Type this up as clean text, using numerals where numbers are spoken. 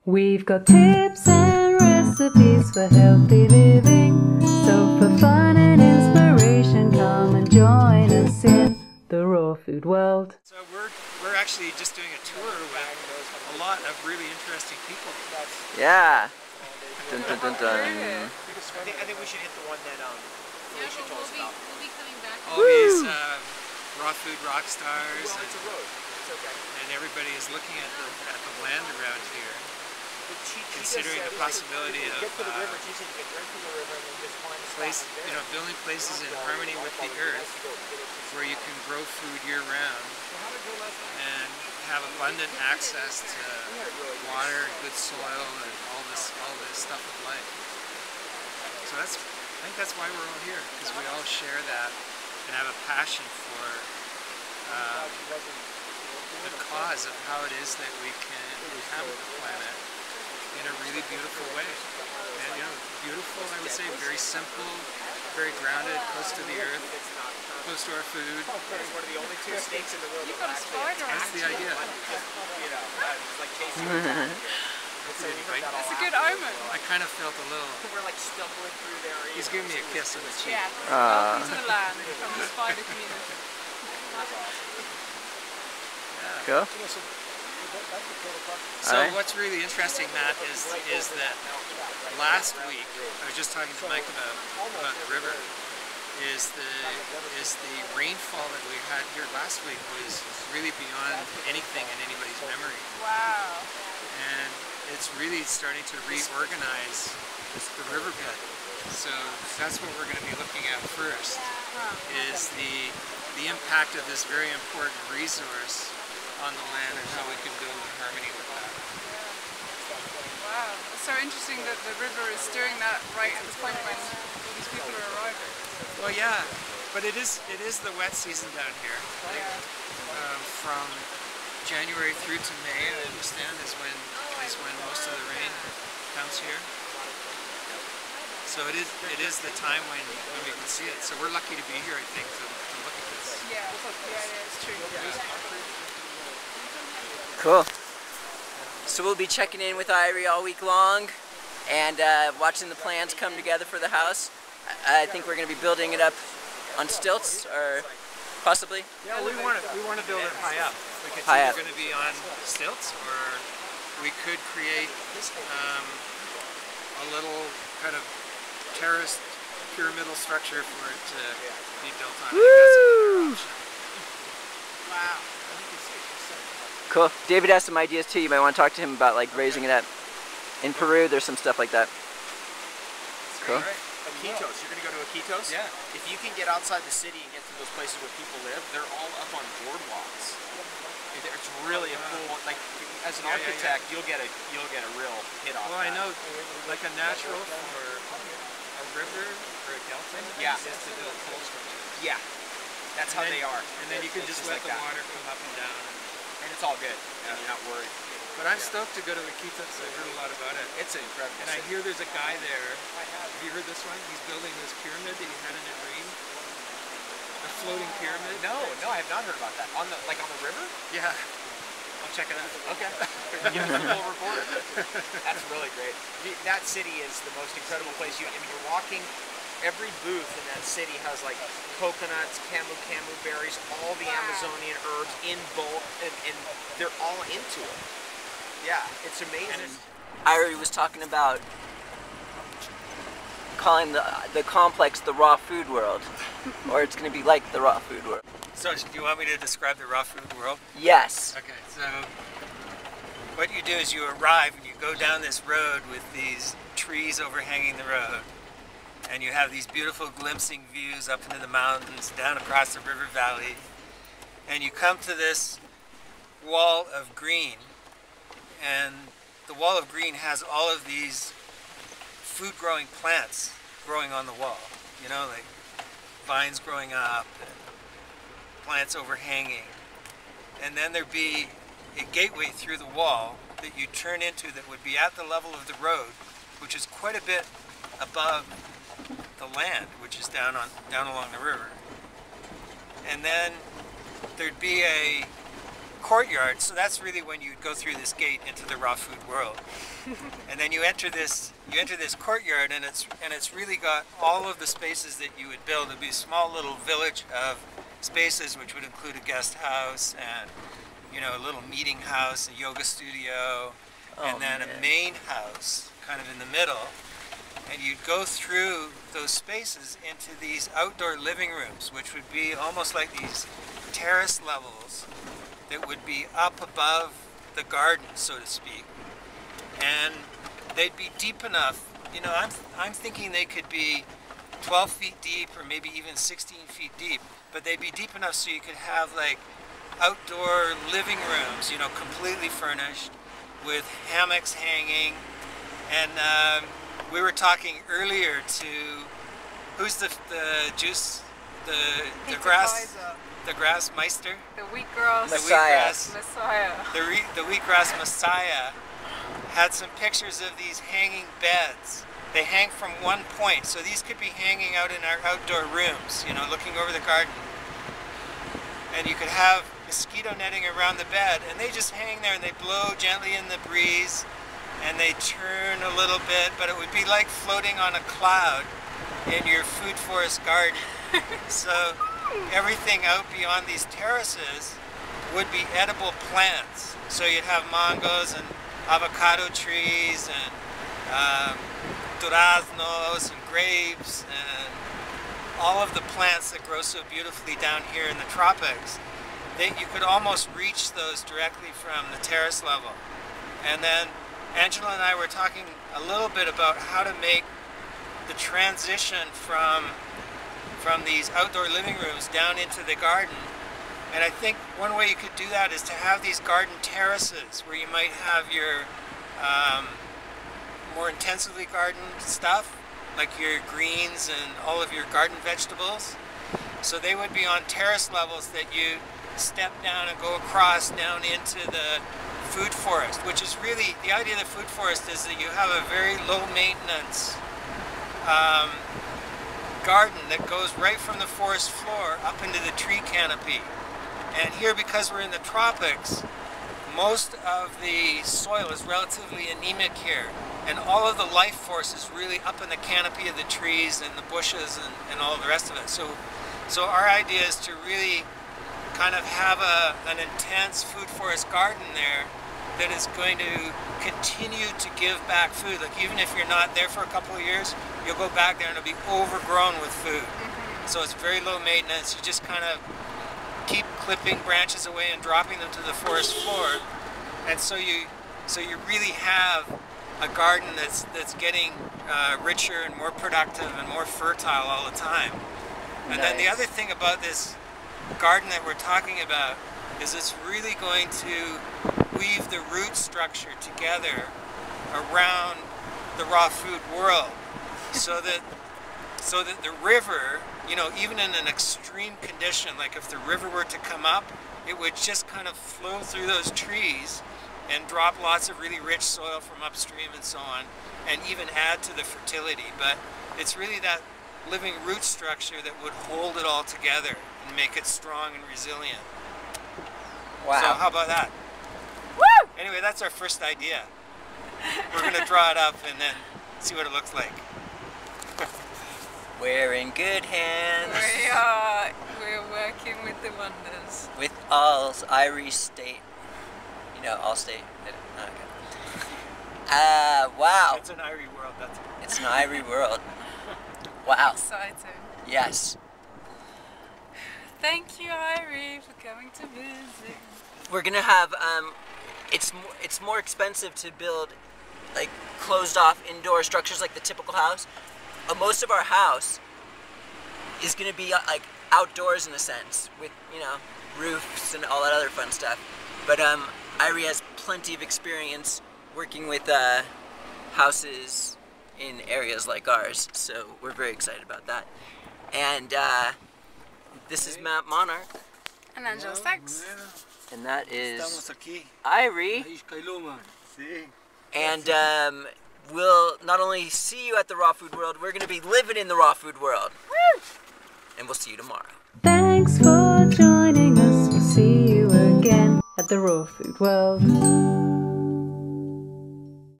We've got tips and recipes for healthy living. So for fun and inspiration, come and join us in the raw food world. So we're actually just doing a tour with a lot of really interesting people. Yeah. Dun, dun, dun, dun. I think we should hit the one that Felicia told us about. We'll be coming back. All these raw food rock stars. Well, it's a road. It's okay. And everybody is looking at the land around here, considering the possibility of building places in harmony with the earth, where you can grow food year-round and have abundant access to water, good soil, and all this stuff of life. So I think that's why we're all here, because we all share that and have a passion for the cause of how it is that we can inhabit the planet in a really beautiful way. And beautiful, I would say, very simple, very grounded, close to the earth, close to our food. It's one of the only two snakes in the world. You've got a spider. That's the idea. Like chasing. That's a good omen. I kind of felt a little. We're like stumbling through there. He's giving me a kiss on the cheek. Yeah. Welcome to the land from the spider community. Cool. So what's really interesting, Matt, is that last week I was just talking to Mike about the river. Is the rainfall that we had here last week was really beyond anything in anybody's memory. Wow. And it's really starting to reorganize the riverbed. So that's what we're going to be looking at first, is the impact of this very important resource on the land and how we can build in harmony with that. Wow. It's so interesting that the river is doing that right at the point when all these people are arriving. Well, yeah, but it is the wet season down here. From January through to May, I understand, is when most of the rain comes here. So it is the time when we can see it. So we're lucky to be here, I think, to look at this. Yeah, it's true. Cool. So we'll be checking in with Irie all week long and watching the plans come together for the house. I think we're going to be building it up on stilts, or possibly. Yeah, we want to build it high up. It's High either up. going to be on stilts, or we could create a little kind of terraced pyramidal structure for it to be built on. Woo! Wow. Cool. David has some ideas too. You might want to talk to him about like raising it up. In Peru, there's some stuff like that. Cool. Iquitos. You're going to go to Iquitos? Yeah. If you can get outside the city and get to those places where people live, they're all up on boardwalks. It's really a cool, like, as an architect, you'll get a real hit off. Well, I know, like a natural for a river or a delta is to build pole structures. Yeah. That's how they are. And then you can just let the water come up and down. And it's all good. And you're not worried. But I'm stoked to go to Iquitos. I've heard a lot about it. It's incredible. And I hear there's a guy there. Have you heard this one? He's building this pyramid that he had in a dream. A floating pyramid. No, I have not heard about that. On the river? Yeah. I'll check it out. Okay. Give us a full report. That's really great. That city is the most incredible place. You're walking. Every booth in that city has like coconuts, camu berries, all the Amazonian herbs in bulk, and they're all into it. Yeah, it's amazing. Irie was talking about calling the complex the raw food world, or it's going to be like the raw food world. So, do you want me to describe the raw food world? Yes. Okay, so what you do is you arrive and you go down this road with these trees overhanging the road, and you have these beautiful glimpsing views up into the mountains, down across the river valley, and you come to this wall of green, and the wall of green has all of these food-growing plants growing on the wall, like vines growing up, and plants overhanging, and then there'd be a gateway through the wall that you turn into that would be at the level of the road, which is quite a bit above the land, which is down along the river. And then there'd be a courtyard. So that's really when you go through this gate into the raw food world. And then you enter this courtyard, and it's really got all of the spaces that you would build. It'd be a small little village of spaces, which would include a guest house and, you know, a little meeting house, a yoga studio, and then a main house kind of in the middle. And you'd go through those spaces into these outdoor living rooms, which would be almost like these terrace levels that would be up above the garden, so to speak. And they'd be deep enough, you know, I'm thinking they could be 12 feet deep or maybe even 16 feet deep, but they'd be deep enough so you could have like outdoor living rooms, you know, completely furnished with hammocks hanging. And we were talking earlier to, who's the grass meister? The wheatgrass Messiah. The wheatgrass Messiah had some pictures of these hanging beds. They hang from one point, so these could be hanging out in our outdoor rooms, you know, looking over the garden. And you could have mosquito netting around the bed, and they just hang there and they blow gently in the breeze, and they turn a little bit, but it would be like floating on a cloud in your food forest garden. So everything out beyond these terraces would be edible plants. So you'd have mangoes and avocado trees and duraznos and grapes and all of the plants that grow so beautifully down here in the tropics. You could almost reach those directly from the terrace level. And then Angela and I were talking a little bit about how to make the transition from these outdoor living rooms down into the garden. And I think one way you could do that is to have these garden terraces where you might have your more intensively gardened stuff, like your greens and all of your garden vegetables. So they would be on terrace levels that you step down and go across down into the food forest, which is really, the idea of the food forest is that you have a very low maintenance garden that goes right from the forest floor up into the tree canopy. And here, because we're in the tropics, most of the soil is relatively anemic here, and all of the life force is really up in the canopy of the trees and the bushes and all the rest of it. So our idea is to really kind of have an intense food forest garden there that is going to continue to give back food. Like, even if you're not there for a couple of years, you'll go back there and it'll be overgrown with food. So it's very low maintenance. You just kind of keep clipping branches away and dropping them to the forest floor, and so you really have a garden that's getting richer and more productive and more fertile all the time. And then the other thing about this garden that we're talking about is it's really going to weave the root structure together around the raw food world, so that the river, you know, even in an extreme condition, like if the river were to come up, it would just kind of flow through those trees and drop lots of really rich soil from upstream and so on, and even add to the fertility. But it's really that living root structure that would hold it all together and make it strong and resilient. Wow. So how about that? Woo! Anyway, that's our first idea. We're going to draw it up and then see what it looks like. We're in good hands. We are. We're working with the wonders. With All's Irish State. You know, Allstate. Okay. Wow. It's an Irie world, that's it. It's an Irie world. Wow. Exciting. Yes. Thank you, Irie, for coming to visit. We're gonna have it's more expensive to build like closed off indoor structures like the typical house. Most of our house is gonna be like outdoors in a sense, with, you know, roofs and all that other fun stuff. But Irie has plenty of experience working with houses in areas like ours, so we're very excited about that. And this is Mount Monarch, And Angela Sachs. and that is Estamos aquí. Irie. And we'll not only see you at the Raw Food World, we're going to be living in the Raw Food World. Woo! And we'll see you tomorrow. Thanks for joining us. We'll see you again. at the Raw Food World.